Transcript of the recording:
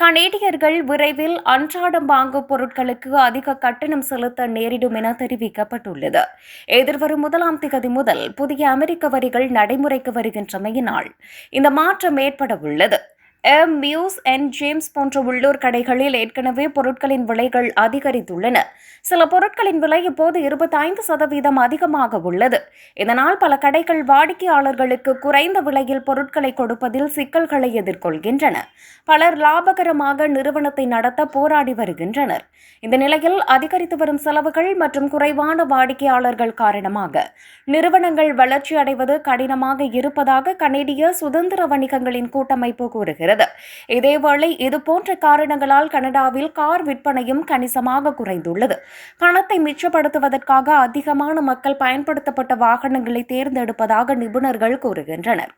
கனேடியர்கள் விரைவில் அன்றாடம் வாங்கும் பொருட்களுக்கு அதிக கட்டணம் செலுத்த நேரிடும் என தெரிவிக்கப்பட்டுள்ளது. எதிர்வரும் 1ஆம் தேதி முதல் புதிய அமெரிக்க வரிகள் நடைமுறைக்கு வருகின்றமையினால் இந்த மாற்றம் ஏற்பட உள்ளது. மியூஸ் அண்ட் ஜேம்ஸ் போன்ற உள்ளூர் கடைகளில் ஏற்கனவே பொருட்களின் விலைகள் அதிகரித்துள்ளன. சில பொருட்களின் விலை இப்போது 25% அதிகமாக உள்ளது. இதனால் பல கடைகள் வாடிக்கையாளர்களுக்கு குறைந்த விலையில் பொருட்களை கொடுப்பதில் சிக்கல்களை எதிர்கொள்கின்றன. பலர் லாபகரமாக நிறுவனத்தை நடத்த போராடி வருகின்றனர். இந்த நிலையில் அதிகரித்து வரும் செலவுகள் மற்றும் குறைவான வாடிக்கையாளர்கள் காரணமாக நிறுவனங்கள் வளர்ச்சி அடைவது கடினமாக இருப்பதாக கனேடிய சுதந்திர வணிகங்களின் கூட்டமைப்பு கூறுகிறது. இதேவேளை இதுபோன்ற காரணங்களால் கனடாவில் கார் விற்பனையும் கணிசமாக குறைந்துள்ளது. பணத்தை மிச்சப்படுத்துவதற்காக அதிகமான மக்கள் பயன்படுத்தப்பட்ட வாகனங்களை தேர்ந்தெடுப்பதாக நிபுணர்கள் கூறுகின்றனர்.